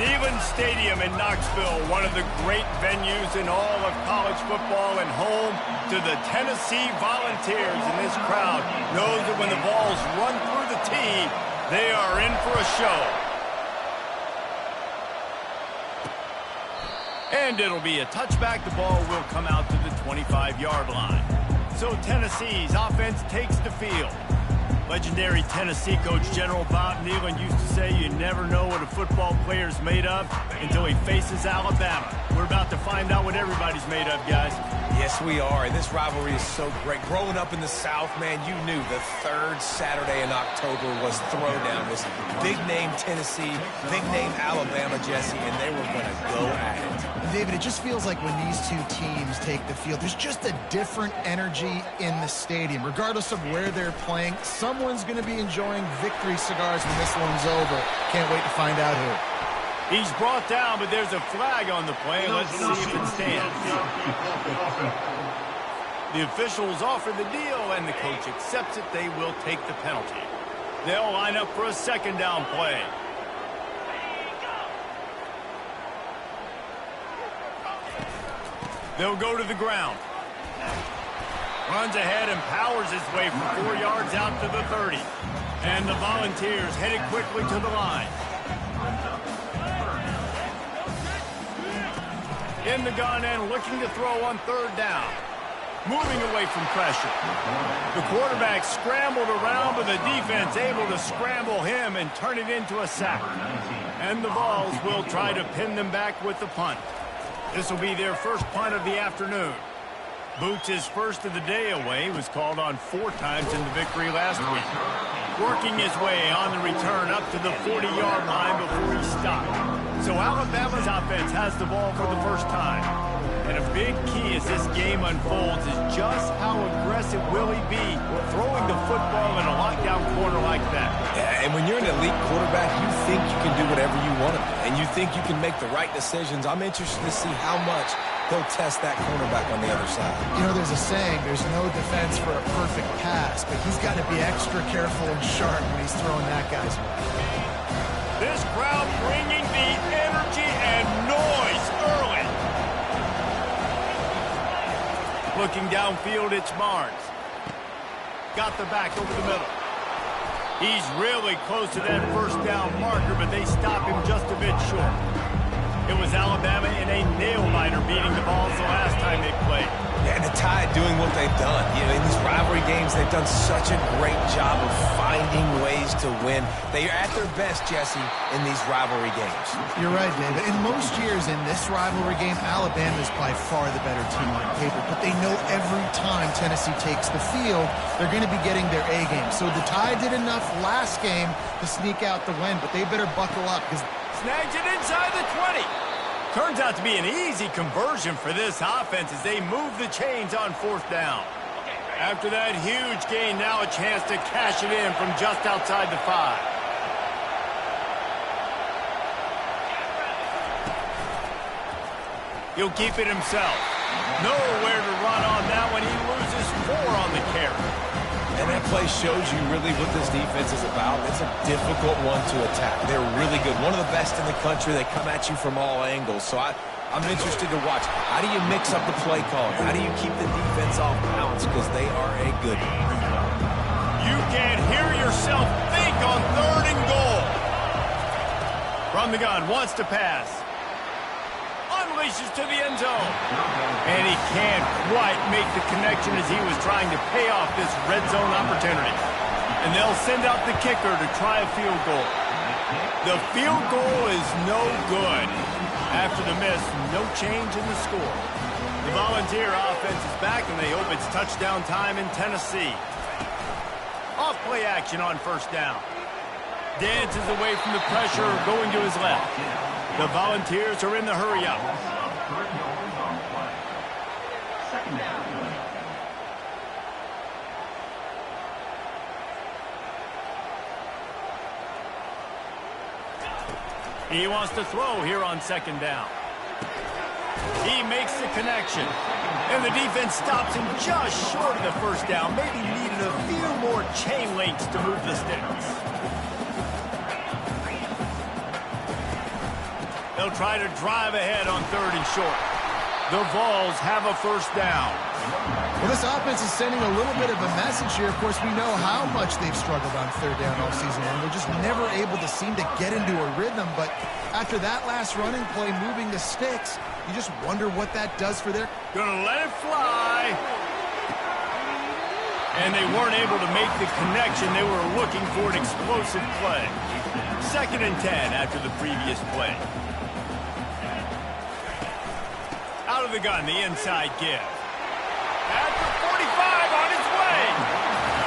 Neyland Stadium in Knoxville, one of the great venues in all of college football and home to the Tennessee Volunteers. And this crowd knows that when the balls run through the tee, they are in for a show. And it'll be a touchback. The ball will come out to the 25-yard line. So Tennessee's offense takes the field. Legendary Tennessee coach General Bob Neyland used to say you never know what a football player's made of until he faces Alabama. We're about to find out what everybody's made of, guys. Yes, we are, and this rivalry is so great. Growing up in the South, man, you knew the third Saturday in October was Throwdown. This big-name Tennessee, big-name Alabama, Jesse, and they were going to go at it. David, it just feels like when these two teams take the field, there's just a different energy in the stadium. Regardless of where they're playing, someone's going to be enjoying victory cigars when this one's over. Can't wait to find out who. He's brought down, but there's a flag on the play. Let's see if it stands. The officials offer the deal, and the coach accepts it. They will take the penalty. They'll line up for a second down play. They'll go to the ground. Runs ahead and powers his way for 4 yards out to the 30. And the Volunteers headed quickly to the line. In the gun and looking to throw on third down. Moving away from pressure. The quarterback scrambled around, but the defense able to scramble him and turn it into a sack. And the Vols will try to pin them back with the punt. This will be their first punt of the afternoon. Boots' first of the day away was called on 4 times in the victory last week. Working his way on the return up to the 40-yard line before he stopped. So Alabama's offense has the ball for the first time. And a big key as this game unfolds is just how aggressive will he be throwing the football in a lockdown corner like that. Yeah, and when you're an elite quarterback, you think you can do whatever you want to do, and you think you can make the right decisions. I'm interested to see how much he'll test that cornerback on the other side. You know, there's a saying, there's no defense for a perfect pass, but he's got to be extra careful and sharp when he's throwing that guy's way. This crowd bringing the energy and noise early. Looking downfield, it's Barnes. Got the back over the middle. He's really close to that first down marker, but they stop him just a bit short. It was Alabama in a nail-biter beating the Vols the last time they played. Yeah, and the Tide doing what they've done. You know, in these rivalry games, they've done such a great job of finding ways to win. They are at their best, Jesse, in these rivalry games. You're right, David. In most years in this rivalry game, Alabama is by far the better team on paper. But they know every time Tennessee takes the field, they're going to be getting their A game. So the Tide did enough last game to sneak out the win, but they better buckle up because snags it inside the 20. Turns out to be an easy conversion for this offense as they move the chains on 4th down. After that huge gain, now a chance to cash it in from just outside the 5. He'll keep it himself. Nowhere to run on that one. He loses 4 on the carry. And that play shows you really what this defense is about. It's a difficult one to attack. They're really good. One of the best in the country. They come at you from all angles. So I'm interested to watch. How do you mix up the play calling? How do you keep the defense off balance? Because they are a good one. You can't hear yourself think on 3rd and goal. From the gun, wants to pass. Unleashes to the end zone. And he can't quite make the connection as he was trying to pay off this red zone opportunity. And they'll send out the kicker to try a field goal. The field goal is no good. After the miss, no change in the score. The Volunteer offense is back, and they hope it's touchdown time in Tennessee. Off play action on 1st down. Dances away from the pressure, going to his left. The Volunteers are in the hurry-up. He wants to throw here on 2nd down. He makes the connection. And the defense stops him just short of the 1st down. Maybe needed a few more chain links to move the sticks. They'll try to drive ahead on 3rd and short. The Vols have a first down. Well, this offense is sending a little bit of a message here. Of course, we know how much they've struggled on 3rd down all season long. They're just never able to seem to get into a rhythm. But after that last running play, moving the sticks, you just wonder what that does for their... Gonna let it fly. And they weren't able to make the connection. They were looking for an explosive play. 2nd and 10 after the previous play. Out of the gun, the inside give. At the 45 on his way.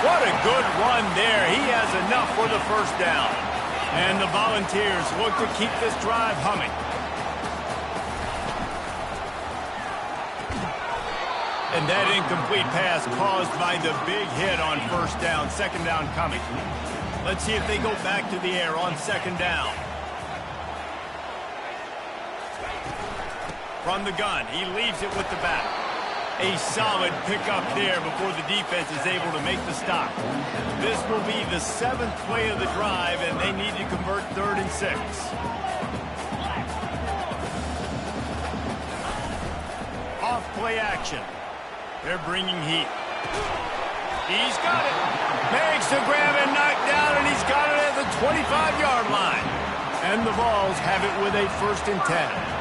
What a good run there. He has enough for the first down. And the Volunteers look to keep this drive humming. And that incomplete pass caused by the big hit on 1st down. 2nd down coming. Let's see if they go back to the air on 2nd down. From the gun, he leaves it with the back. A solid pickup there before the defense is able to make the stop. This will be the 7th play of the drive, and they need to convert 3rd and 6. Off play action. They're bringing heat. He's got it. Makes the grab and knocked down, and he's got it at the 25-yard line. And the Vols have it with a 1st and 10.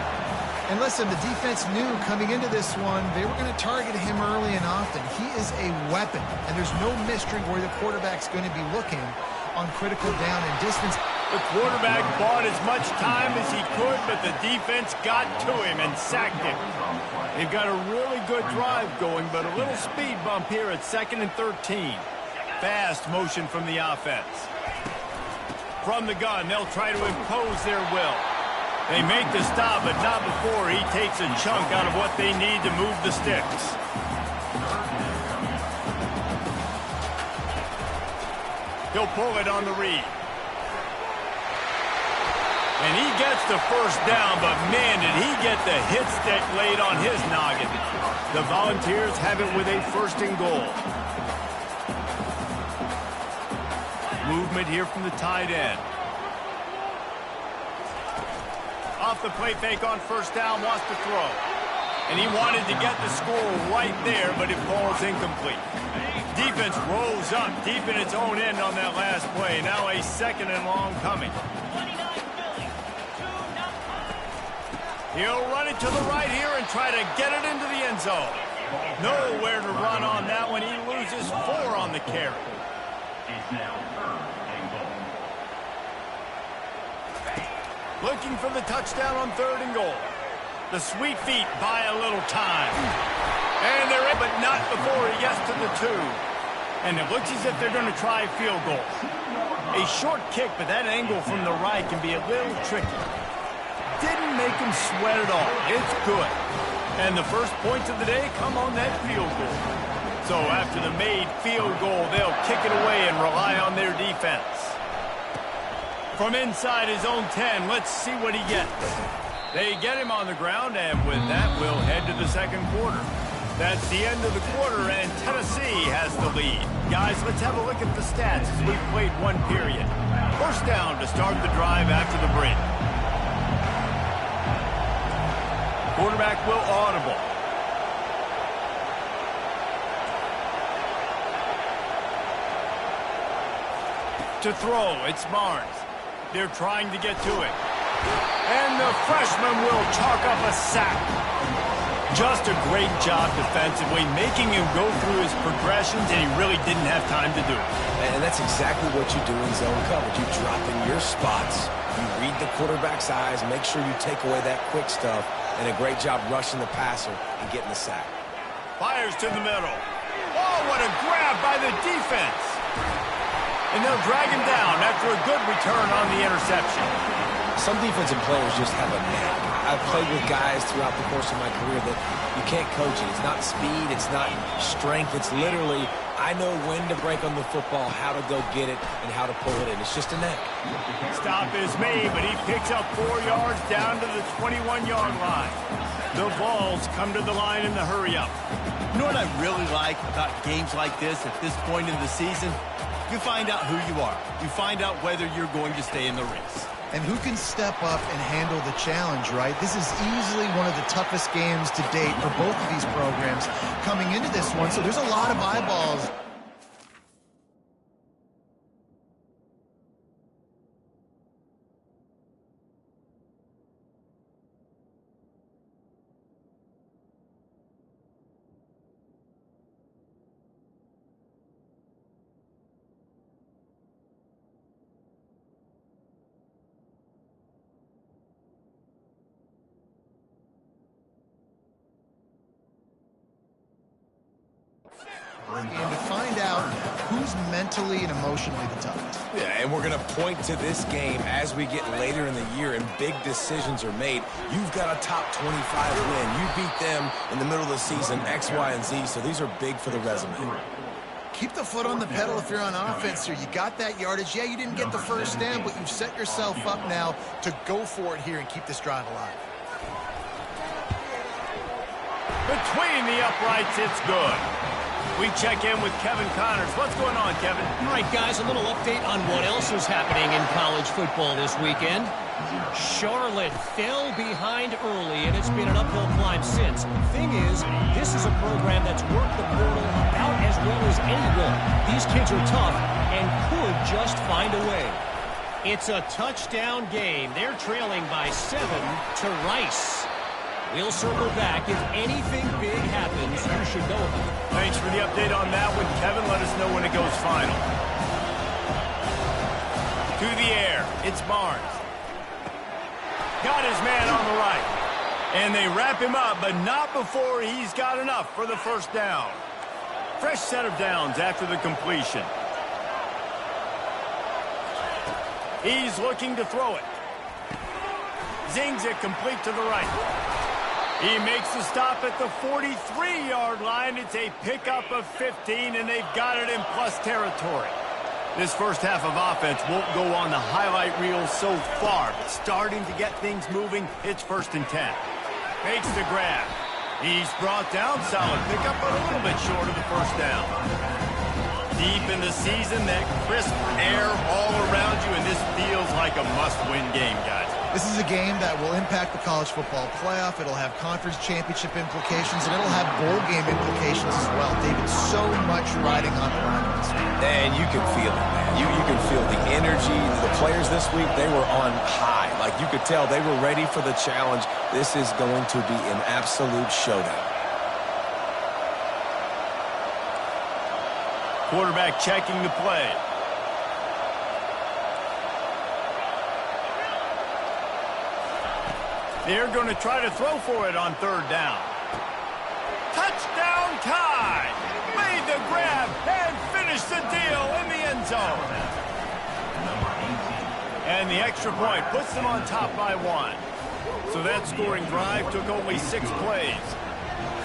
And listen, the defense knew coming into this one, they were going to target him early and often. He is a weapon, and there's no mystery where the quarterback's going to be looking on critical down and distance. The quarterback bought as much time as he could, but the defense got to him and sacked him. They've got a really good drive going, but a little speed bump here at 2nd and 13. Fast motion from the offense. From the gun, they'll try to impose their will. They make the stop, but not before he takes a chunk out of what they need to move the sticks. He'll pull it on the read. And he gets the first down, but man, did he get the hit stick laid on his noggin. The Volunteers have it with a 1st and goal. Movement here from the tight end. Off the play fake on 1st down, wants to throw. And he wanted to get the score right there, but it falls incomplete. Defense rolls up deep in its own end on that last play. Now a 2nd and long coming. He'll run it to the right here and try to get it into the end zone. Nowhere to run on that one. He loses 4 on the carry. Looking for the touchdown on 3rd and goal. The sweet feet buy a little time. And they're in, but not before he gets to the 2. And it looks as if they're going to try a field goal. A short kick, but that angle from the right can be a little tricky. Didn't make him sweat at all. It's good. And the first points of the day come on that field goal. So after the made field goal, they'll kick it away and rely on their defense. From inside his own 10, let's see what he gets. They get him on the ground, and with that, we'll head to the 2nd quarter. That's the end of the quarter, and Tennessee has the lead. Guys, let's have a look at the stats as we've played 1 period. First down to start the drive after the break. Quarterback will audible. To throw, it's Barnes. They're trying to get to it. And the freshman will chalk up a sack. Just a great job defensively, making him go through his progressions, and he really didn't have time to do it. And that's exactly what you do in zone coverage. You drop in your spots, you read the quarterback's eyes, make sure you take away that quick stuff, and a great job rushing the passer and getting the sack. Fires to the middle. Oh, what a grab by the defense. And they'll drag him down after a good return on the interception. Some defensive players just have a knack. I've played with guys throughout the course of my career that you can't coach it. It's not speed, it's not strength. It's literally, I know when to break on the football, how to go get it, and how to pull it in. It's just a knack. Stop is made, but he picks up 4 yards down to the 21-yard line. The Vols come to the line in the hurry-up. You know what I really like about games like this at this point in the season? You find out who you are. You find out whether you're going to stay in the race. And who can step up and handle the challenge, right? This is easily one of the toughest games to date for both of these programs coming into this one. So there's a lot of eyeballs. And to find out who's mentally and emotionally the toughest. Yeah, and we're going to point to this game as we get later in the year and big decisions are made. You've got a top 25 win. You beat them in the middle of the season, X, Y, and Z, so these are big for the resume. Keep the foot on the pedal if you're on offense here. You got that yardage. Yeah, you didn't get the first down, but you've set yourself up now to go for it here and keep this drive alive. Between the uprights, it's good. We check in with Kevin Connors. What's going on, Kevin? All right, guys, a little update on what else is happening in college football this weekend. Charlotte fell behind early, and it's been an uphill climb since. Thing is, this is a program that's worked the portal about as well as anyone. These kids are tough and could just find a way. It's a touchdown game. They're trailing by 7 to Rice. We'll circle back. If anything big happens, you should know about it. Thanks for the update on that one, Kevin. Let us know when it goes final. To the air. It's Barnes. Got his man on the right. And they wrap him up, but not before he's got enough for the first down. Fresh set of downs after the completion. He's looking to throw it. Zings it complete to the right. He makes the stop at the 43-yard line. It's a pickup of 15, and they've got it in plus territory. This first half of offense won't go on the highlight reel so far, but starting to get things moving, it's 1st and 10. Makes the grab. He's brought down. Solid pickup, but a little bit short of the first down. Deep in the season, that crisp air all around you, and this feels like a must-win game, guys. This is a game that will impact the college football playoff. It'll have conference championship implications, and it'll have bowl game implications as well. David, so much riding on the line. And you can feel it, man. You can feel the energy. The players this week, they were on high. Like, you could tell they were ready for the challenge. This is going to be an absolute showdown. Quarterback checking the play. They're going to try to throw for it on 3rd down. Touchdown, Tide! Made the grab and finished the deal in the end zone. And the extra point puts them on top by 1. So that scoring drive took only 6 plays.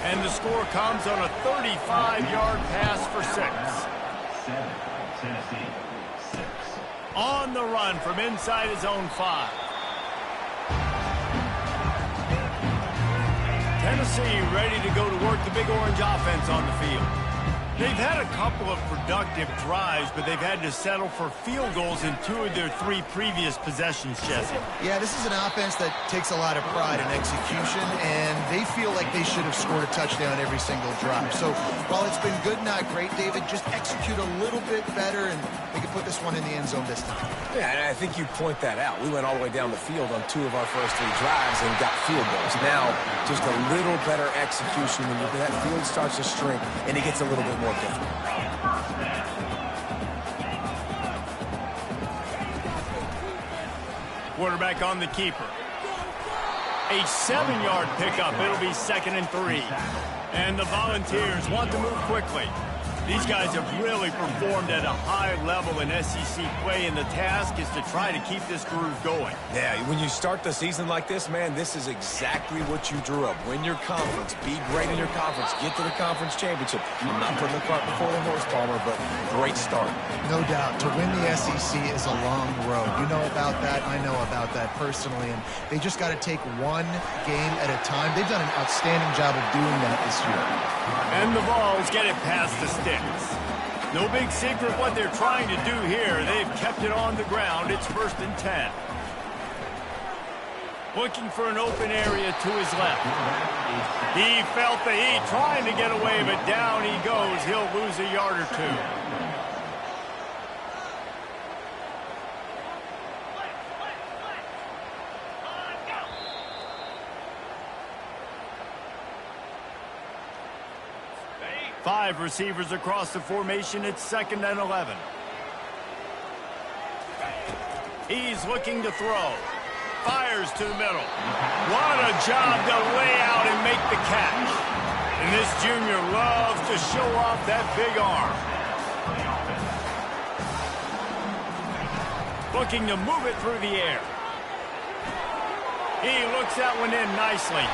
And the score comes on a 35-yard pass for 6. Tennessee, 6. On the run from inside his own 5. Tennessee ready to go to work the Big Orange offense on the field. They've had a couple of productive drives, but they've had to settle for field goals in 2 of their 3 previous possessions, Jesse. Yeah, this is an offense that takes a lot of pride in execution, and they feel like they should have scored a touchdown every single drive. So while it's been good, not great, David, just execute a little bit better, and they can put this one in the end zone this time. Yeah, and I think you point that out. We went all the way down the field on 2 of our first 3 drives and got field goals. Now, just a little better execution when that field starts to shrink, and it gets a little bit more difficult. Quarterback on the keeper. A 7-yard pickup. It'll be 2nd and 3. And the Volunteers want to move quickly. These guys have really performed at a high level in SEC play, and the task is to try to keep this groove going. Yeah, when you start the season like this, man, this is exactly what you drew up. Win your conference, be great in your conference, get to the conference championship. I'm not putting the cart before the horse, Palmer, but great start. No doubt. To win the SEC is a long road. You know about that. I know about that personally, and they just got to take one game at a time. They've done an outstanding job of doing that this year. And the Vols get it past the sticks. No big secret what they're trying to do here. They've kept it on the ground. It's 1st and 10. Looking for an open area to his left. He felt the heat trying to get away, but down he goes. He'll lose a yard or two. Five receivers across the formation. It's 2nd and 11. He's looking to throw. Fires to the middle. What a job to lay out and make the catch. And this junior loves to show off that big arm. Looking to move it through the air. He looks that one in nicely.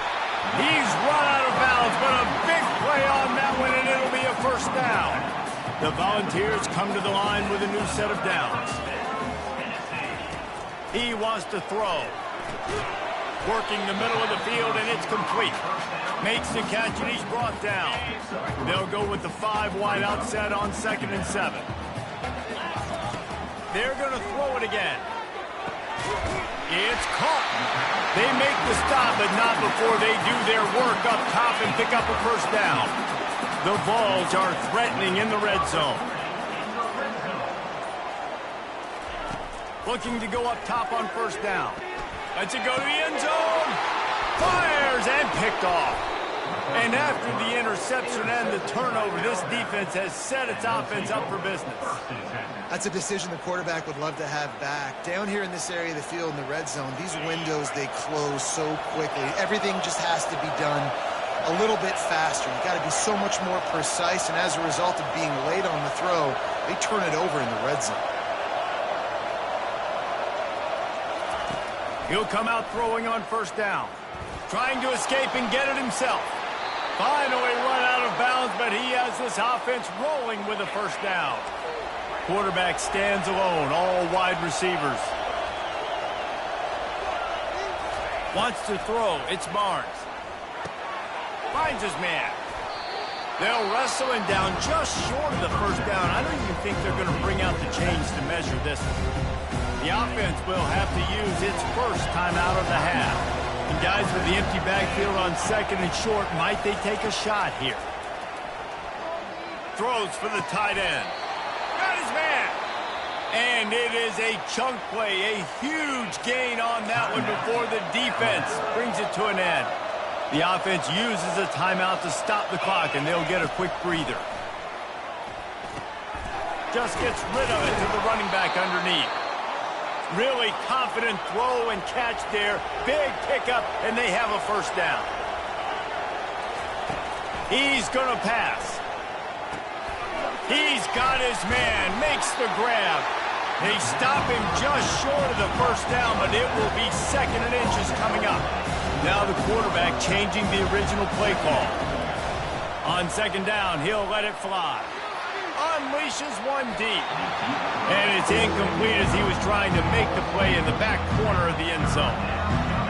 He's run out of bounds, but a big play on that one, and it'll be a first down. The Volunteers come to the line with a new set of downs. He wants to throw. Working the middle of the field, and it's complete. Makes the catch, and he's brought down. They'll go with the 5 wide out set on 2nd and 7. They're going to throw it again. It's caught. They make the stop, but not before they do their work up top and pick up a first down. The Vols are threatening in the red zone. Looking to go up top on first down. Lets it go to the end zone. Fires and picked off. And after the interception and the turnover, this defense has set its offense up for business. That's a decision the quarterback would love to have back. Down here in this area of the field in the red zone, these windows, they close so quickly. Everything just has to be done a little bit faster. You've got to be so much more precise, and as a result of being late on the throw, they turn it over in the red zone. He'll come out throwing on first down. Trying to escape and get it himself. Finally run out of bounds, but he has this offense rolling with a first down. Quarterback stands alone, all wide receivers. Wants to throw. It's Barnes. Finds his man. They'll wrestle him down just short of the first down. I don't even think they're going to bring out the chains to measure this one. The offense will have to use its first timeout of the half. And guys with the empty backfield on 2nd and short, might they take a shot here? Throws for the tight end. Got his man. And it is a chunk play, a huge gain on that one before the defense brings it to an end. The offense uses a timeout to stop the clock, and they'll get a quick breather. Just gets rid of it to the running back underneath. Really confident throw and catch there. Big pickup, and they have a first down. He's going to pass. He's got his man. Makes the grab. They stop him just short of the first down, but it will be 2nd and inches coming up. Now the quarterback changing the original play call. On 2nd down, he'll let it fly. Unleashes one deep. And it's incomplete as he was trying to make the play in the back corner of the end zone.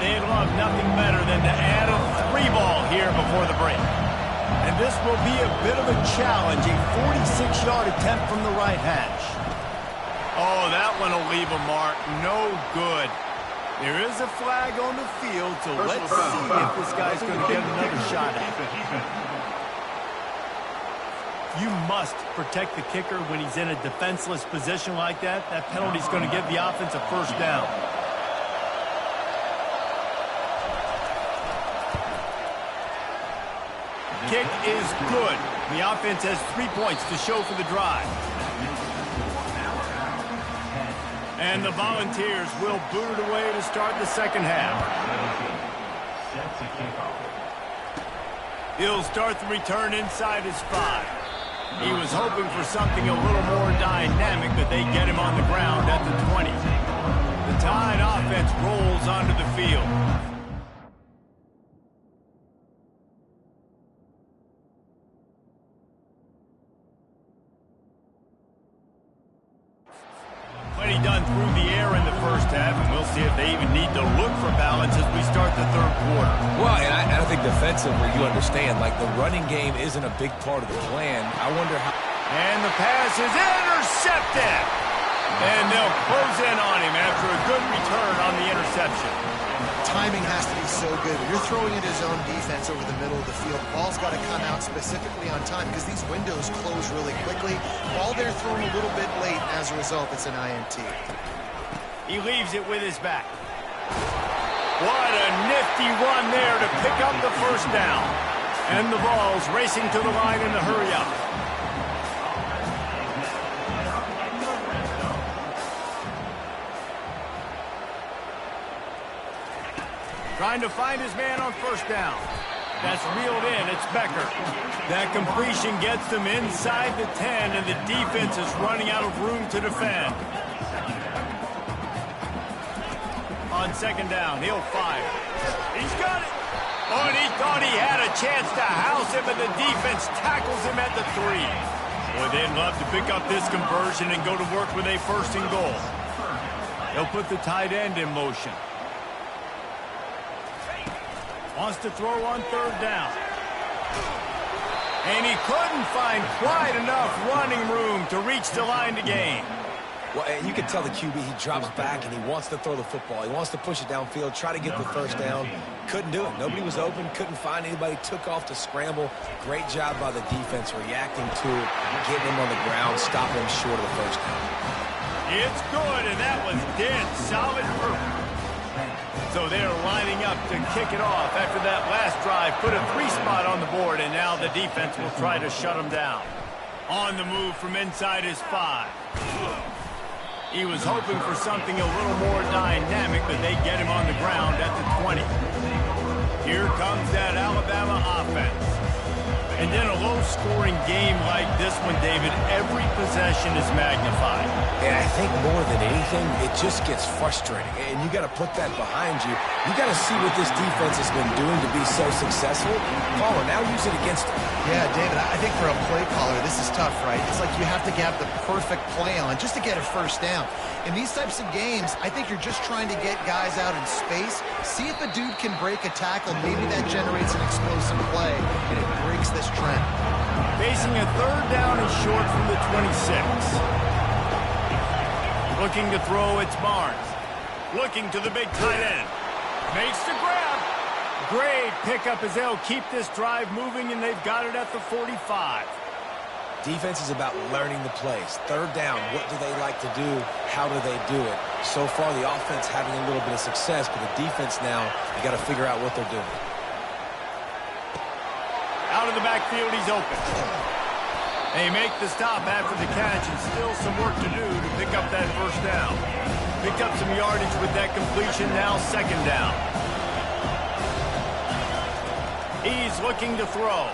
They love nothing better than to add a 3-ball here before the break. And this will be a bit of a challenge, a 46-yard attempt from the right hash. Oh, that one will leave a mark. No good. There is a flag on the field, so let's see if this guy's going to get another shot at it. You must protect the kicker when he's in a defenseless position like that. That penalty is going to give the offense a first down. Kick is good. The offense has 3 points to show for the drive. And the Volunteers will boot it away to start the second half. He'll start the return inside his 5. He was hoping for something a little more dynamic, but they get him on the ground at the 20. The Tide offense rolls onto the field. Plenty done through the air in the first half, and we'll see if they even need to look for balance as we start the third quarter. Well, and I think defensively, you understand, like the running game isn't a big part of the plan. I wonder how... And the pass is intercepted. And they'll close in on him after a good return on the interception. timing has to be so good. When you're throwing into zone defense over the middle of the field, the ball's got to come out specifically on time because these windows close really quickly. While they're thrown a little bit late, as a result, it's an INT. He leaves it with his back. What a nifty run there to pick up the first down. And the ball's racing to the line in the hurry-up. Trying to find his man on first down. That's reeled in. It's Becker. That completion gets them inside the 10, and the defense is running out of room to defend. On second down, he'll fire. He's got it. Oh, and he thought he had a chance to house him, and the defense tackles him at the 3. Boy, they'd love to pick up this conversion and go to work with a first and goal. They'll put the tight end in motion. Wants to throw on third down. And he couldn't find quite enough running room to reach the line to gain. Well, and you can tell the QB, he drops back and he wants to throw the football. He wants to push it downfield, try to get the first down. Couldn't do it. Nobody was open, couldn't find anybody, took off to scramble. Great job by the defense reacting to it, getting him on the ground, stopping him short of the first down. It's good, and that was dead solid perfect. So they're lining up to kick it off after that last drive. Put a 3 spot on the board, and now the defense will try to shut them down. On the move from inside his 5. He was hoping for something a little more dynamic, but they get him on the ground at the 20. Here comes that Alabama offense. And in a low-scoring game like this one, David, every possession is magnified. And I think more than anything, it just gets frustrating. And you got to put that behind you. You got to see what this defense has been doing to be so successful. Caller, now use it against them. Yeah, David, I think for a play caller, this is tough, right? It's like you have to have the perfect play on just to get a first down. In these types of games, I think you're just trying to get guys out in space, see if a dude can break a tackle. Maybe that generates an explosive play, and it breaks this trend. Facing a third down and short from the 26. Looking to throw, it's Barnes. Looking to the big tight end. Makes the grab. Great pickup as they'll keep this drive moving, and they've got it at the 45. Defense is about learning the plays. Third down, what do they like to do? How do they do it? So far, the offense having a little bit of success, but the defense now, you got to figure out what they're doing. Out of the backfield, he's open. They make the stop after the catch, and still some work to do to pick up that first down. Picked up some yardage with that completion, now second down. He's looking to throw.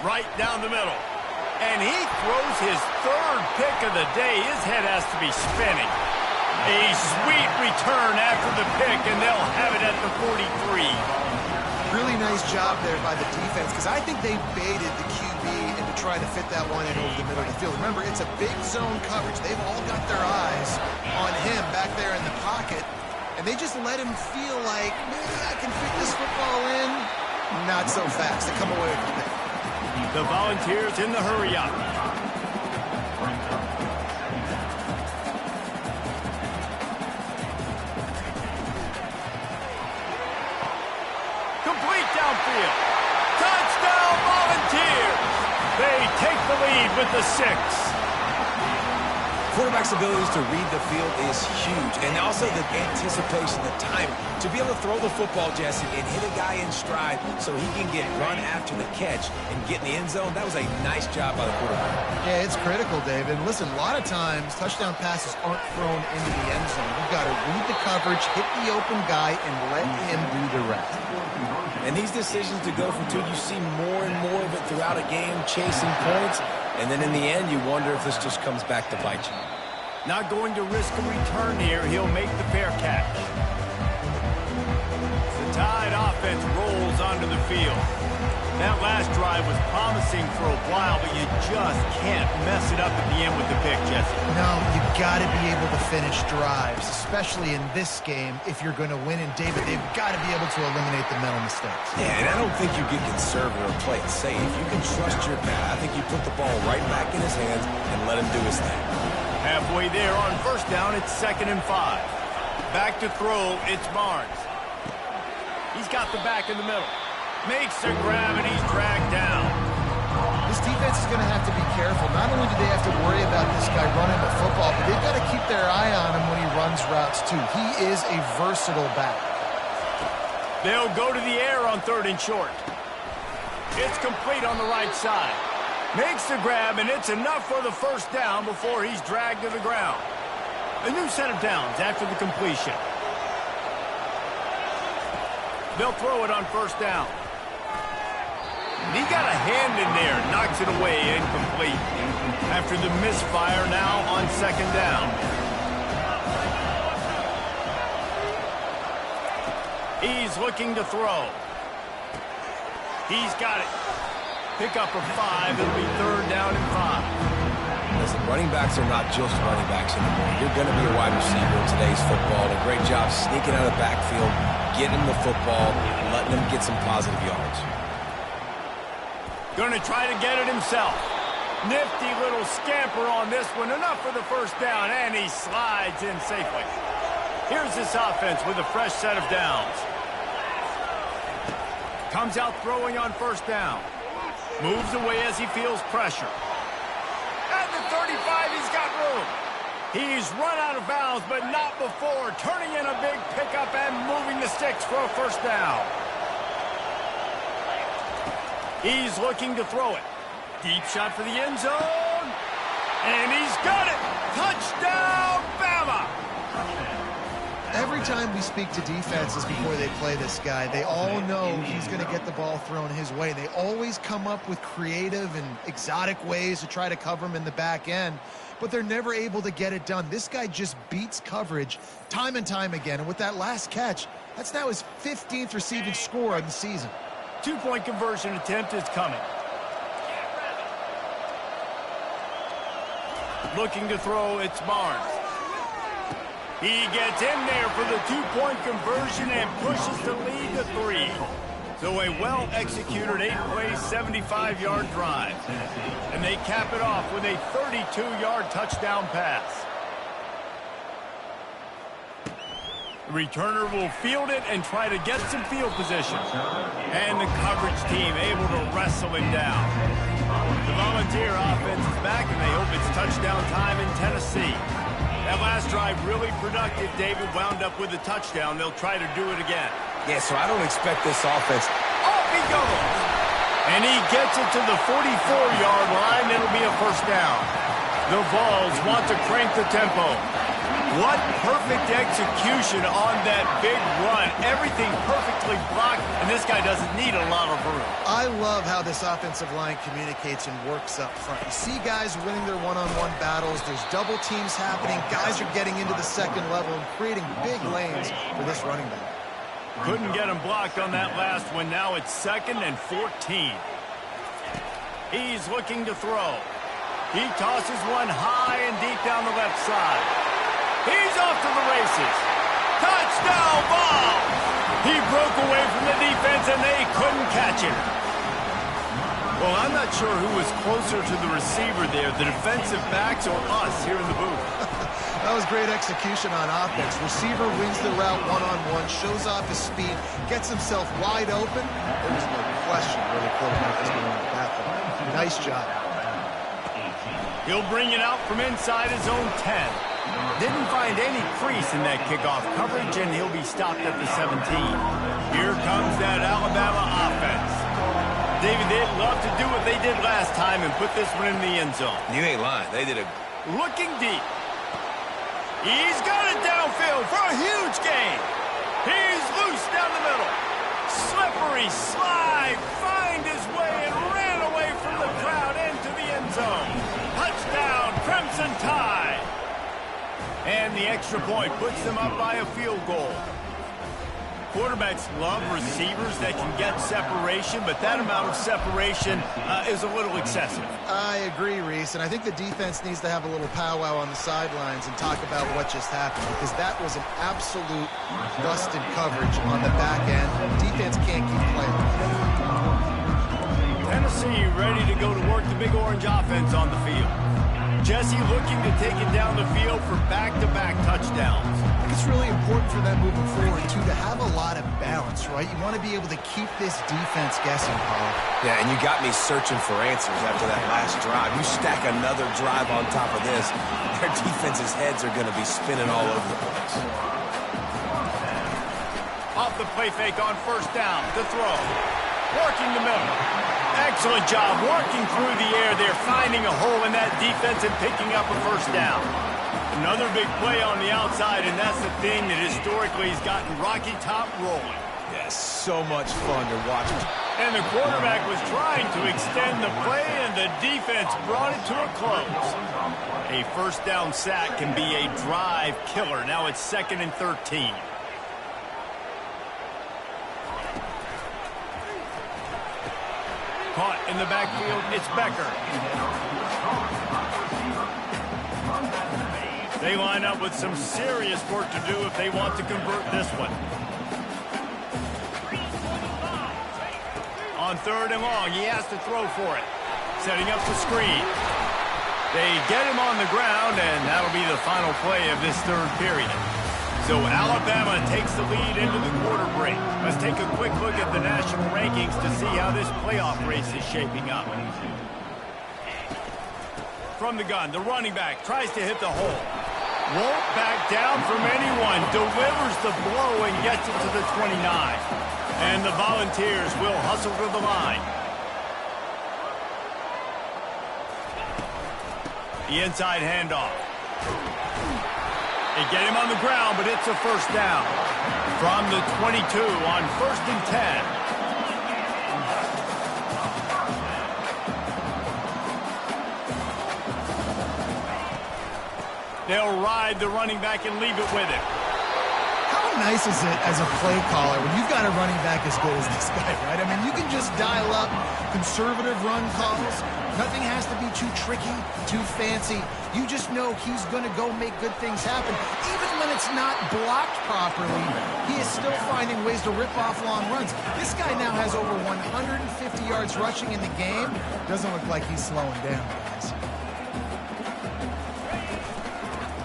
Right down the middle. And he throws his third pick of the day. His head has to be spinning. A sweet return after the pick, and they'll have it at the 43. Really nice job there by the defense, because I think they baited the QB into trying to fit that one in over the middle of the field. Remember, it's a big zone coverage. They've all got their eyes on him back there in the pocket, and they just let him feel like, maybe I can fit this football in. Not so fast. They come away with the pick. The Volunteers in the hurry-up. Complete downfield. Touchdown, Volunteers! They take the lead with the 6. Quarterback's abilities to read the field is huge, and also the anticipation, the timing. To be able to throw the football, Jesse, and hit a guy in stride so he can get run after the catch and get in the end zone, that was a nice job by the quarterback. Yeah, it's critical, David. Listen, a lot of times, touchdown passes aren't thrown into the end zone. You've got to read the coverage, hit the open guy, and let him do the rest. And these decisions to go for 2, you see more and more of it throughout a game, chasing points, and then in the end, you wonder if this just comes back to bite you. Not going to risk a return here. He'll make the fair catch. The Tide offense rolls onto the field. That last drive was promising for a while, but you just can't mess it up at the end with the pick, Jesse. No, you've got to be able to finish drives, especially in this game if you're going to win. And, David, they've got to be able to eliminate the mental mistakes. Yeah, and I don't think you get conservative or play it safe. You can trust your guy. I think you put the ball right back in his hands and let him do his thing. Halfway there on first down, it's 2nd and 5. Back to throw, it's Barnes. He's got the back in the middle. Makes a grab, and he's dragged down. This defense is going to have to be careful. Not only do they have to worry about this guy running the football, but they've got to keep their eye on him when he runs routes, too. He is a versatile back. They'll go to the air on 3rd and short. It's complete on the right side. Makes the grab, and it's enough for the first down before he's dragged to the ground. A new set of downs after the completion. They'll throw it on 1st down. He got a hand in there, knocks it away, incomplete. After the misfire, now on 2nd down. He's looking to throw. He's got it. Pick up a 5. It'll be 3rd down and 5. Listen, running backs are not just running backs anymore. You're going to be a wide receiver in today's football. A great job sneaking out of the backfield, getting the football, and letting them get some positive yards. Going to try to get it himself. Nifty little scamper on this one. Enough for the first down, and he slides in safely. Here's this offense with a fresh set of downs. Comes out throwing on 1st down. Moves away as he feels pressure. At the 35, he's got room. He's run out of bounds, but not before. Turning in a big pickup and moving the sticks for a 1st down. He's looking to throw it. Deep shot for the end zone. And he's got it. Touchdown, Bama. Every time we speak to defenses before they play this guy, they all know he's going to get the ball thrown his way. They always come up with creative and exotic ways to try to cover him in the back end, but they're never able to get it done. This guy just beats coverage time and time again, and with that last catch, that's now his 15th receiving score of the season. 2-point conversion attempt is coming. Looking to throw, it's Barnes. He gets in there for the 2-point conversion and pushes the lead to 3. So a well-executed 8-play, 75-yard drive. And they cap it off with a 32-yard touchdown pass. The returner will field it and try to get some field position. And the coverage team able to wrestle him down. The Volunteer offense is back, and they hope it's touchdown time in Tennessee. That last drive really productive. David wound up with a touchdown. They'll try to do it again. Yeah, so I don't expect this offense. Off he goes! And he gets it to the 44-yard line. It'll be a 1st down. The Vols want to crank the tempo. What perfect execution on that big run. Everything perfectly blocked, and this guy doesn't need a lot of room. I love how this offensive line communicates and works up front. You see guys winning their one-on-one battles. There's double teams happening. Guys are getting into the 2nd level and creating big lanes for this running back. Couldn't get him blocked on that last one. Now it's 2nd and 14. He's looking to throw. He tosses one high and deep down the left side. He's off to the races. Touchdown ball! He broke away from the defense, and they couldn't catch him. Well, I'm not sure who was closer to the receiver there, the defensive backs or us here in the booth. That was great execution on offense. Receiver wins the route one-on-one, shows off his speed, gets himself wide open. There was no question where the quarterback was going to that one. Nice job. He'll bring it out from inside his own 10. Didn't find any crease in that kickoff coverage, and he'll be stopped at the 17. Here comes that Alabama offense. David, they'd love to do what they did last time and put this one in the end zone. You ain't lying. They did a... Looking deep. He's got it downfield for a huge gain. He's loose down the middle. Slippery slide. Find his way and ran away from the crowd into the end zone. Touchdown, Crimson Tide. And the extra point puts them up by a field goal. Quarterbacks love receivers that can get separation, but that amount of separation is a little excessive. I agree, Reese, and I think the defense needs to have a little powwow on the sidelines and talk about what just happened, because that was an absolute busted coverage on the back end. Defense can't keep playing. Tennessee ready to go to work the Big Orange offense on the field. Jesse looking to take it down the field for back-to-back touchdowns. I think it's really important for them moving forward, too, to have a lot of balance, right? You want to be able to keep this defense guessing, Paul. Yeah, and you got me searching for answers after that last drive. You stack another drive on top of this, their defense's heads are going to be spinning all over the place. Off the play fake on first down, the throw. Working the middle. Excellent job working through the air there, finding a hole in that defense and picking up a first down. Another big play on the outside, and that's the thing that historically has gotten Rocky Top rolling. Yes, so much fun to watch. And the quarterback was trying to extend the play, and the defense brought it to a close. A first down sack can be a drive killer. Now it's 2nd and 13. Caught in the backfield, it's Becker. They line up with some serious work to do if they want to convert this one. On 3rd and long, he has to throw for it. Setting up the screen. They get him on the ground, and that'll be the final play of this 3rd period. So Alabama takes the lead into the quarter break. Let's take a quick look at the national rankings to see how this playoff race is shaping up. From the gun, the running back tries to hit the hole. Won't back down from anyone. Delivers the blow and gets it to the 29. And the Volunteers will hustle to the line. The inside handoff. They get him on the ground, but it's a first down. From the 22 on 1st and 10. They'll ride the running back and leave it with him. How nice is it as a play caller when you've got a running back as good as this guy, right? I mean, you can just dial up conservative run calls. Nothing has to be too tricky, too fancy. You just know he's going to go make good things happen. Even when it's not blocked properly, he is still finding ways to rip off long runs. This guy now has over 150 yards rushing in the game. Doesn't look like he's slowing down, guys.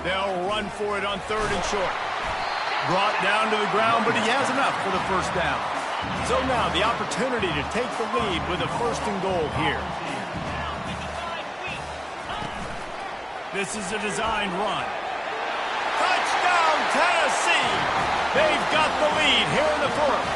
They'll run for it on 3rd and short. Brought down to the ground, but he has enough for the first down. So now the opportunity to take the lead with a 1st and goal here. This is a designed run. Touchdown, Tennessee! They've got the lead here in the 4th.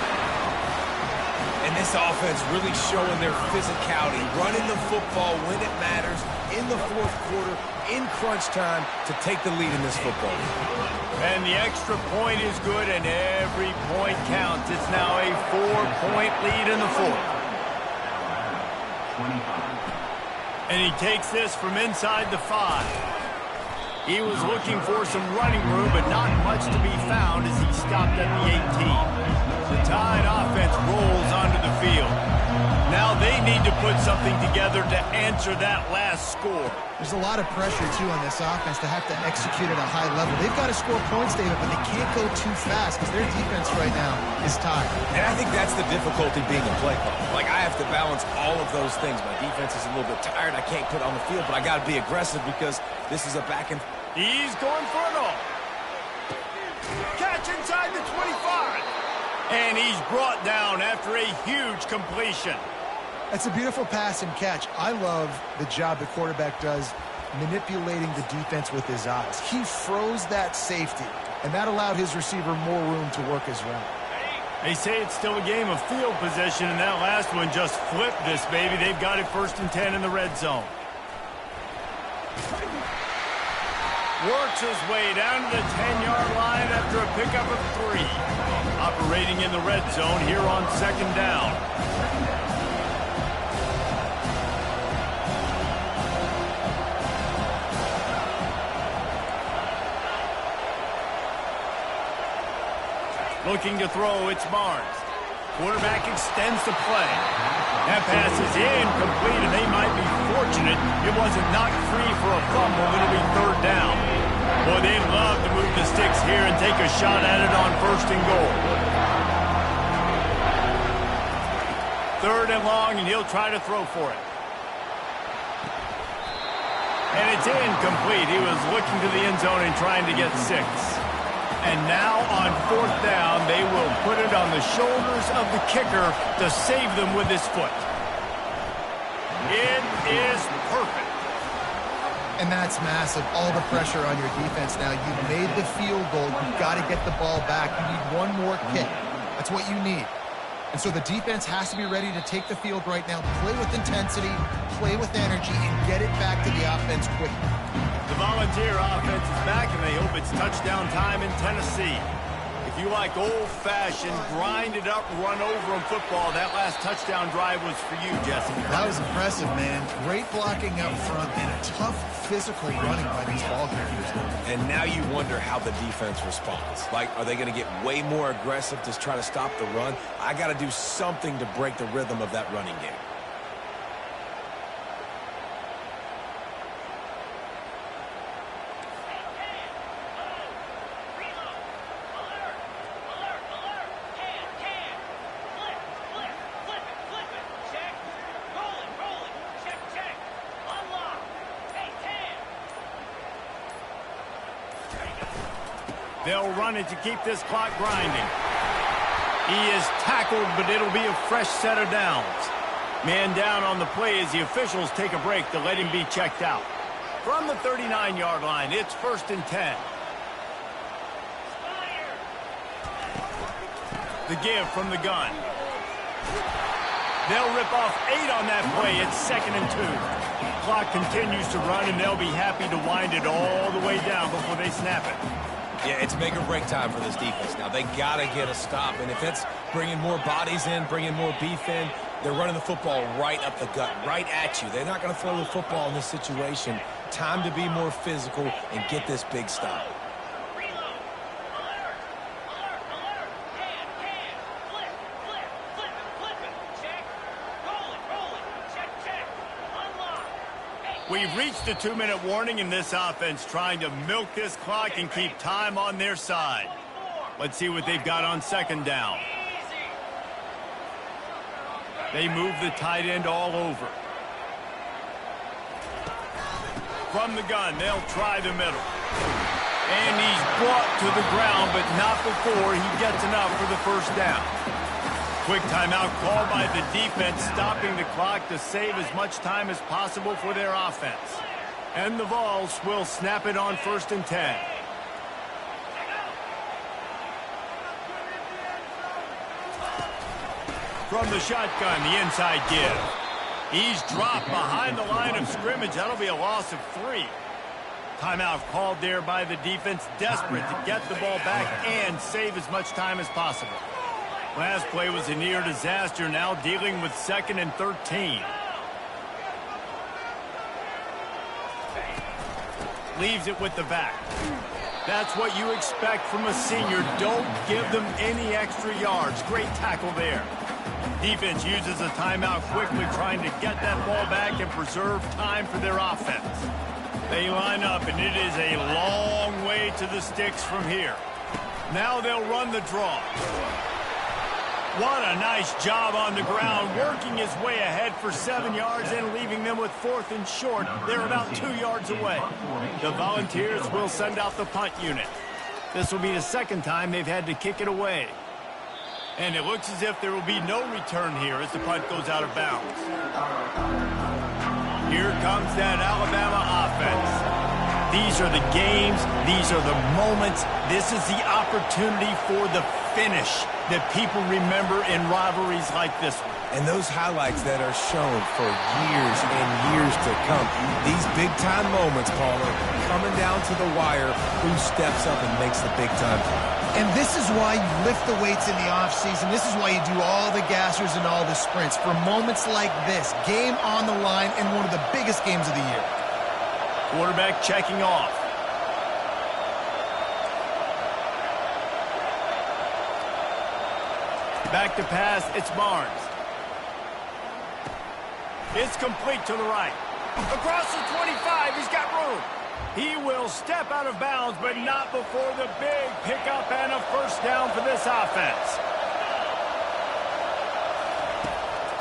And this offense really showing their physicality, running the football when it matters, in the 4th quarter, in crunch time, to take the lead in this football game. And the extra point is good, and every point counts. It's now a 4-point lead in the 4th. And he takes this from inside the 5. He was looking for some running room, but not much to be found as he stopped at the 18. The Tide offense rolls onto the field. Now they need to put something together to answer that last score. There's a lot of pressure, too, on this offense to have to execute at a high level. They've got to score points, David, but they can't go too fast because their defense right now is tired. And I think that's the difficulty being a play caller. Like, I have to balance all of those things. My defense is a little bit tired. I can't put it on the field, but I got to be aggressive because this is a back and... He's going for it all. Catch inside the 25. And he's brought down after a huge completion. That's a beautiful pass and catch. I love the job the quarterback does manipulating the defense with his eyes. He froze that safety, and that allowed his receiver more room to work his route. They say it's still a game of field possession, and that last one just flipped this baby. They've got it 1st and 10 in the red zone. Works his way down to the 10-yard line after a pickup of 3. Operating in the red zone here on 2nd down. Looking to throw, it's Barnes. Quarterback extends the play. That pass is incomplete, and they might be fortunate it wasn't knocked free for a fumble. It'll be 3rd down. Boy, they'd love to move the sticks here and take a shot at it on 1st and goal. 3rd and long, and he'll try to throw for it. And it's incomplete. He was looking to the end zone and trying to get 6. And now on 4th down, they will put it on the shoulders of the kicker to save them with his foot. It is perfect. And that's massive. All the pressure on your defense now. You've made the field goal. You've got to get the ball back. You need one more kick. That's what you need. And so the defense has to be ready to take the field right now, play with intensity, play with energy, and get it back to the offense quickly. The Volunteer offense is back, and they hope it's touchdown time in Tennessee. If you like old-fashioned, grinded-up, run-over-'em football, that last touchdown drive was for you, Jesse. That was impressive, man. Great blocking up front and a tough physical running by these ball carriers. And now you wonder how the defense responds. Like, are they going to get way more aggressive to try to stop the run? I got to do something to break the rhythm of that running game. They'll run it to keep this clock grinding. He is tackled, but it'll be a fresh set of downs. Man down on the play as the officials take a break to let him be checked out. From the 39-yard line, it's 1st and 10. The give from the gun. They'll rip off 8 on that play. It's 2nd and 2. Clock continues to run, and they'll be happy to wind it all the way down before they snap it. Yeah, it's make or break time for this defense. Now, they got to get a stop, and if it's bringing more bodies in, bringing more beef in, they're running the football right up the gut, right at you. They're not going to throw the football in this situation. Time to be more physical and get this big stop. We've reached the 2-minute warning in this offense, trying to milk this clock and keep time on their side. Let's see what they've got on 2nd down. They move the tight end all over. From the gun, they'll try the middle. And he's brought to the ground, but not before he gets enough for the 1st down. Quick timeout called by the defense, stopping the clock to save as much time as possible for their offense. And the Vols will snap it on 1st and 10. From the shotgun, the inside give. He's dropped behind the line of scrimmage. That'll be a loss of 3. Timeout called there by the defense, desperate to get the ball back and save as much time as possible. Last play was a near disaster, now dealing with 2nd and 13. Leaves it with the back. That's what you expect from a senior. Don't give them any extra yards. Great tackle there. Defense uses a timeout quickly, trying to get that ball back and preserve time for their offense. They line up, and it is a long way to the sticks from here. Now they'll run the draw. What a nice job on the ground, working his way ahead for 7 yards and leaving them with 4th and short. They're about 2 yards away. The Volunteers will send out the punt unit. This will be the 2nd time they've had to kick it away. And it looks as if there will be no return here as the punt goes out of bounds. Here comes that Alabama offense. These are the games. These are the moments. This is the opportunity for the finish that people remember in rivalries like this one. And those highlights that are shown for years and years to come. These big-time moments, Paula, coming down to the wire, who steps up and makes the big-time play. And this is why you lift the weights in the offseason. This is why you do all the gassers and all the sprints. For moments like this, game on the line in one of the biggest games of the year. Quarterback checking off. Back to pass, it's Barnes. It's complete to the right. Across the 25, he's got room. He will step out of bounds, but not before the big pickup and a 1st down for this offense.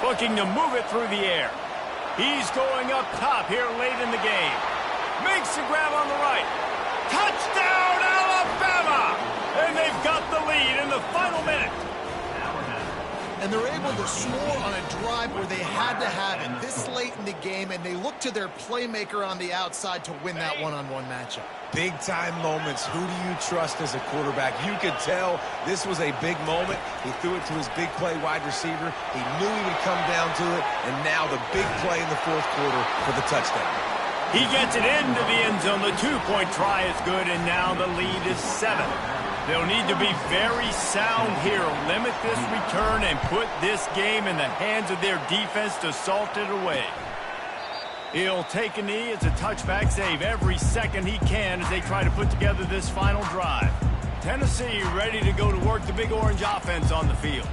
Looking to move it through the air. He's going up top here late in the game. Makes the grab on the right. Touchdown, Alabama! And they've got the lead in the final minute. And they're able to score on a drive where they had to have it this late in the game, and they look to their playmaker on the outside to win that one-on-one matchup. Big-time moments. Who do you trust as a quarterback? You could tell this was a big moment. He threw it to his big play wide receiver. He knew he would come down to it, and now the big play in the fourth quarter for the touchdown. He gets it into the end zone. The two-point try is good, and now the lead is 7. They'll need to be very sound here, limit this return, and put this game in the hands of their defense to salt it away. He'll take a knee. It's a touchback save every second he can as they try to put together this final drive. Tennessee ready to go to work the Big Orange offense on the field.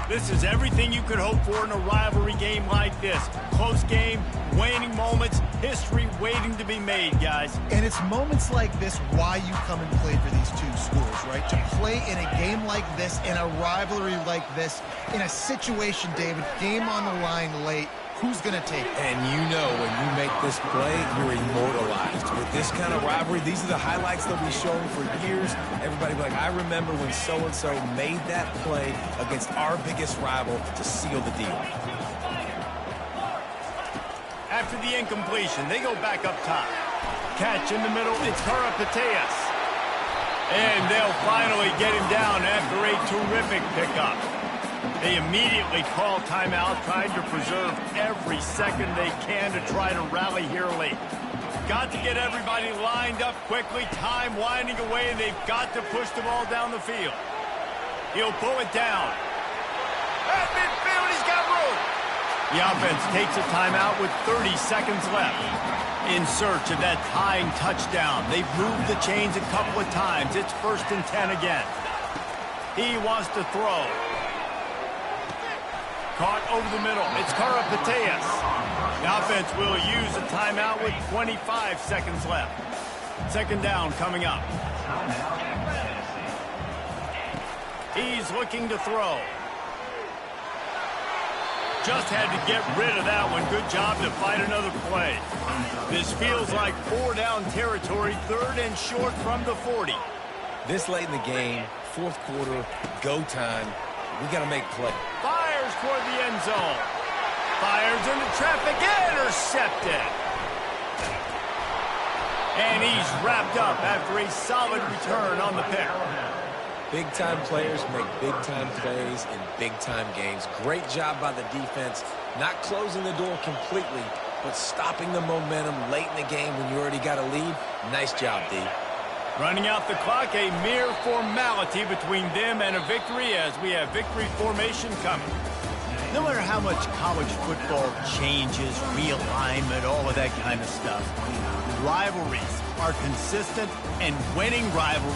This is everything you could hope for in a rivalry game like this. Close game, waning moments, history waiting to be made, guys. And it's moments like this why you come and play for these two schools, right? To play in a game like this, in a rivalry like this, in a situation, David, game on the line late, who's going to take it? And you know when you make this play, you're immortalized. With this kind of rivalry, these are the highlights they'll be showing for years. Everybody will be like, I remember when so-and-so made that play against our biggest rival to seal the deal. After the incompletion, they go back up top. Catch in the middle, it's Karapateas. And they'll finally get him down after a terrific pickup. They immediately call timeout, trying to preserve every second they can to try to rally here late. Got to get everybody lined up quickly, time winding away, and they've got to push the ball down the field. He'll pull it down. At midfield, he's got room. The offense takes a timeout with 30 seconds left. In search of that tying touchdown. They've moved the chains a couple of times. It's 1st and 10 again. He wants to throw. Caught over the middle. It's Karapateas. The offense will use a timeout with 25 seconds left. 2nd down coming up. He's looking to throw. Just had to get rid of that one. Good job to fight another play. This feels like 4-down territory, 3rd and short from the 40. This late in the game, 4th quarter, go time. We got to make play. Fires toward the end zone. Fires into traffic. Intercepted. And he's wrapped up after a solid return on the pick. Big-time players make big-time plays in big-time games. Great job by the defense, not closing the door completely, but stopping the momentum late in the game when you already got a lead. Nice job, D. Running out the clock, a mere formality between them and a victory as we have victory formation coming. No matter how much college football changes, realignment, all of that kind of stuff, rivalries are consistent, and winning rivalries